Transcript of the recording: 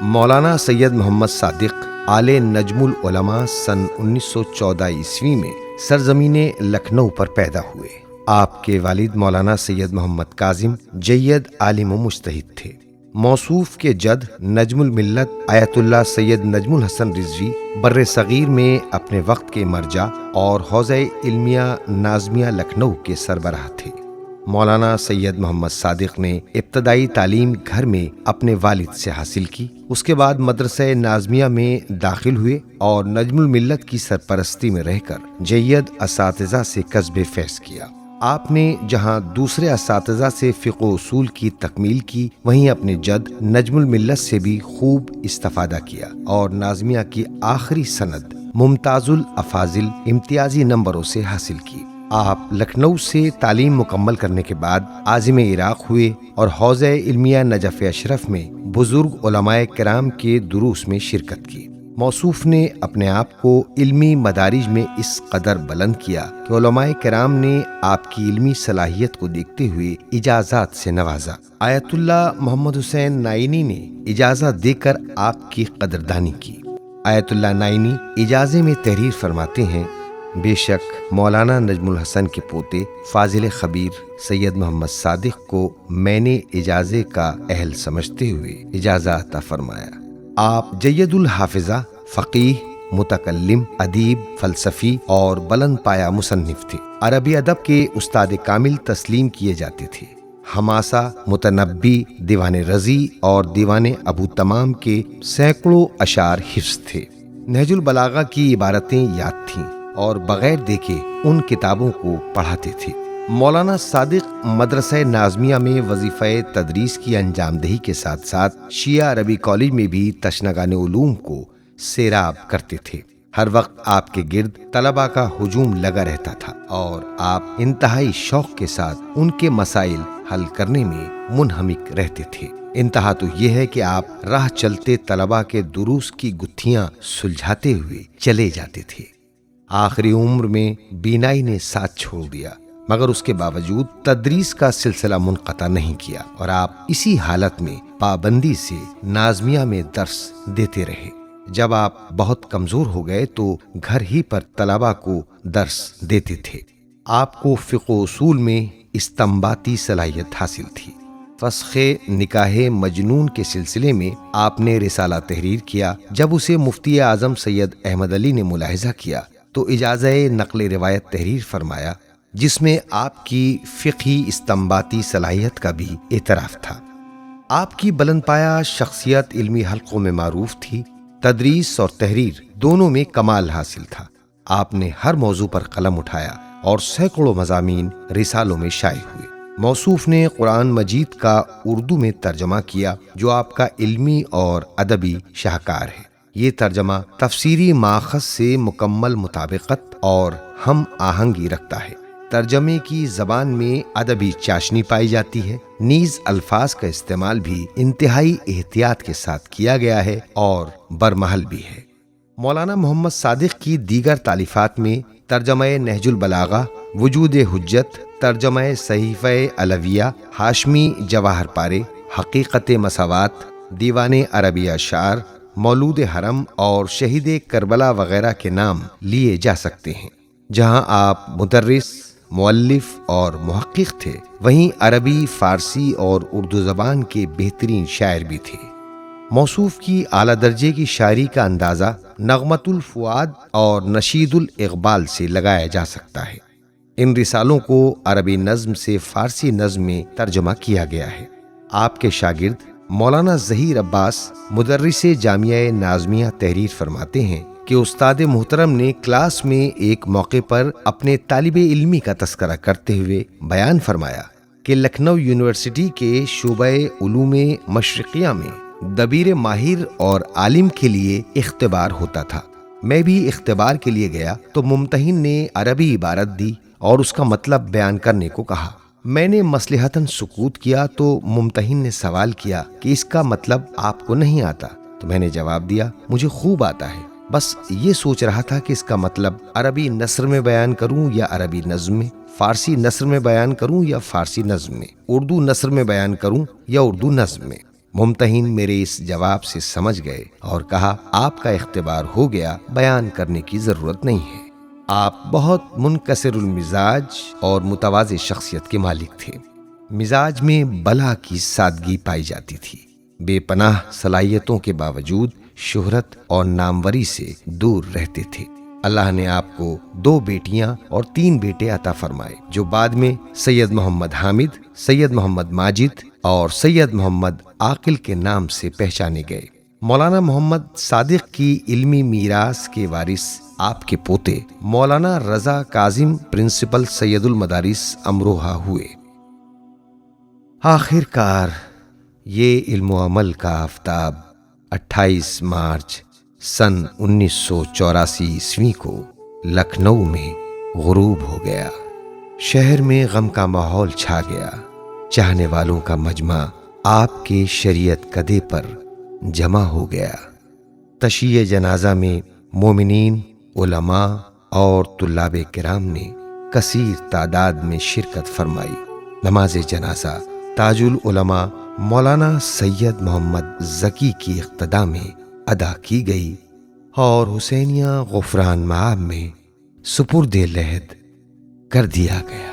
مولانا سید محمد صادق آل نجم العلماء سن 1914 عیسوی میں سرزمین لکھنؤ پر پیدا ہوئے۔ آپ کے والد مولانا سید محمد کاظم جید عالم و مجتہد تھے۔ موصوف کے جد نجم الملت آیت اللہ سید نجم الحسن رضوی بر صغیر میں اپنے وقت کے مرجع اور حوزہ علمیہ نازمیہ لکھنؤ کے سربراہ تھے۔ مولانا سید محمد صادق نے ابتدائی تعلیم گھر میں اپنے والد سے حاصل کی، اس کے بعد مدرسہ نازمیہ میں داخل ہوئے اور نجم الملت کی سرپرستی میں رہ کر جید اساتذہ سے کسب فیض کیا۔ آپ نے جہاں دوسرے اساتذہ سے فقہ و اصول کی تکمیل کی، وہیں اپنے جد نجم الملت سے بھی خوب استفادہ کیا اور نازمیہ کی آخری سند ممتاز الافاضل امتیازی نمبروں سے حاصل کی۔ آپ لکھنؤ سے تعلیم مکمل کرنے کے بعد عازم عراق ہوئے اور حوزہ علمیہ نجف اشرف میں بزرگ علماء کرام کے دروس میں شرکت کی۔ موصوف نے اپنے آپ کو علمی مدارج میں اس قدر بلند کیا کہ علماء کرام نے آپ کی علمی صلاحیت کو دیکھتے ہوئے اجازات سے نوازا۔ آیت اللہ محمد حسین نائینی نے اجازت دے کر آپ کی قدردانی کی۔ آیت اللہ نائینی اجازے میں تحریر فرماتے ہیں، بے شک مولانا نجم الحسن کے پوتے فاضل خبیر سید محمد صادق کو میں نے اجازے کا اہل سمجھتے ہوئے اجازہ عطا فرمایا۔ آپ جید الحافظہ، فقیہ، متکلم، ادیب، فلسفی اور بلند پایہ مصنف تھے۔ عربی ادب کے استاد کامل تسلیم کیے جاتے تھے۔ حماسہ، متنبی، دیوان رضی اور دیوان ابو تمام کے سینکڑوں اشعار حفظ تھے۔ نہج البلاغہ کی عبارتیں یاد تھیں اور بغیر دیکھے ان کتابوں کو پڑھاتے تھے۔ مولانا صادق مدرسہ نازمیہ میں وظیفہ تدریس کی انجام دہی کے ساتھ ساتھ شیعہ عربی کالج میں بھی تشنگان علوم کو سیراب کرتے تھے۔ ہر وقت آپ کے گرد طلباء کا ہجوم لگا رہتا تھا اور آپ انتہائی شوق کے ساتھ ان کے مسائل حل کرنے میں منہمک رہتے تھے۔ انتہا تو یہ ہے کہ آپ راہ چلتے طلباء کے دروس کی گتھیاں سلجھاتے ہوئے چلے جاتے تھے۔ آخری عمر میں بینائی نے ساتھ چھوڑ دیا، مگر اس کے باوجود تدریس کا سلسلہ منقطع نہیں کیا اور آپ اسی حالت میں پابندی سے نازمیہ میں درس دیتے رہے۔ جب آپ بہت کمزور ہو گئے تو گھر ہی پر طلباء کو درس دیتے تھے۔ آپ کو فقہ و اصول میں استنباطی صلاحیت حاصل تھی۔ فسخ نکاح مجنون کے سلسلے میں آپ نے رسالہ تحریر کیا۔ جب اسے مفتی اعظم سید احمد علی نے ملاحظہ کیا تو اجازہ نقل روایت تحریر فرمایا، جس میں آپ کی فقہی استنباطی صلاحیت کا بھی اعتراف تھا۔ آپ کی بلند پایہ شخصیت علمی حلقوں میں معروف تھی۔ تدریس اور تحریر دونوں میں کمال حاصل تھا۔ آپ نے ہر موضوع پر قلم اٹھایا اور سینکڑوں مضامین رسالوں میں شائع ہوئے۔ موصوف نے قرآن مجید کا اردو میں ترجمہ کیا، جو آپ کا علمی اور ادبی شاہکار ہے۔ یہ ترجمہ تفسیری ماخذ سے مکمل مطابقت اور ہم آہنگی رکھتا ہے۔ ترجمے کی زبان میں ادبی چاشنی پائی جاتی ہے، نیز الفاظ کا استعمال بھی انتہائی احتیاط کے ساتھ کیا گیا ہے اور برمحل بھی ہے۔ مولانا محمد صادق کی دیگر تالیفات میں ترجمہ نہج البلاغہ، وجود حجت، ترجمہ صحیفہ علویہ، ہاشمی جواہر پارے، حقیقت مساوات، دیوان عربی اشعار، مولود حرم اور شہید کربلا وغیرہ کے نام لیے جا سکتے ہیں۔ جہاں آپ مدرس، مؤلف اور محقق تھے، وہیں عربی، فارسی اور اردو زبان کے بہترین شاعر بھی تھے۔ موصوف کی اعلیٰ درجے کی شاعری کا اندازہ نغمۃ الفؤاد اور نشید الاقبال سے لگایا جا سکتا ہے۔ ان رسالوں کو عربی نظم سے فارسی نظم میں ترجمہ کیا گیا ہے۔ آپ کے شاگرد مولانا ظہیر عباس مدرس جامعہ نازمیہ تحریر فرماتے ہیں کہ استاد محترم نے کلاس میں ایک موقع پر اپنے طالب علمی کا تذکرہ کرتے ہوئے بیان فرمایا کہ لکھنؤ یونیورسٹی کے شعبہ علوم مشرقیہ میں دبیر ماہر اور عالم کے لیے اختبار ہوتا تھا۔ میں بھی اختبار کے لیے گیا تو ممتحن نے عربی عبارت دی اور اس کا مطلب بیان کرنے کو کہا۔ میں نے مصلحتاً سکوت کیا تو ممتحن نے سوال کیا کہ اس کا مطلب آپ کو نہیں آتا؟ تو میں نے جواب دیا، مجھے خوب آتا ہے، بس یہ سوچ رہا تھا کہ اس کا مطلب عربی نثر میں بیان کروں یا عربی نظم میں، فارسی نثر میں بیان کروں یا فارسی نظم میں، اردو نثر میں بیان کروں یا اردو نظم میں۔ ممتحن میرے اس جواب سے سمجھ گئے اور کہا آپ کا اختبار ہو گیا، بیان کرنے کی ضرورت نہیں ہے۔ آپ بہت منکسر المزاج اور متواضع شخصیت کے مالک تھے۔ مزاج میں بلا کی سادگی پائی جاتی تھی۔ بے پناہ صلاحیتوں کے باوجود شہرت اور ناموری سے دور رہتے تھے۔ اللہ نے آپ کو 2 بیٹیاں اور 3 بیٹے عطا فرمائے، جو بعد میں سید محمد حامد، سید محمد ماجد اور سید محمد عاقل کے نام سے پہچانے گئے۔ مولانا محمد صادق کی علمی میراث کے وارث آپ کے پوتے مولانا رضا کاظم پرنسپل سید المدارس امروہہ ہوئے۔ آخر کار یہ علم و عمل کا آفتاب 28 مارچ سن 1984 عیسوی کو لکھنؤ میں غروب ہو گیا۔ شہر میں غم کا ماحول چھا گیا۔ چاہنے والوں کا مجمع آپ کے شریعت کدے پر جمع ہو گیا۔ تشییع جنازہ میں مومنین، علماء اور طلاب کرام نے کثیر تعداد میں شرکت فرمائی۔ نماز جنازہ تاج العلماء مولانا سید محمد ذکی کی اقتداء میں ادا کی گئی اور حسینیہ غفران مآب میں سپرد لحد کر دیا گیا۔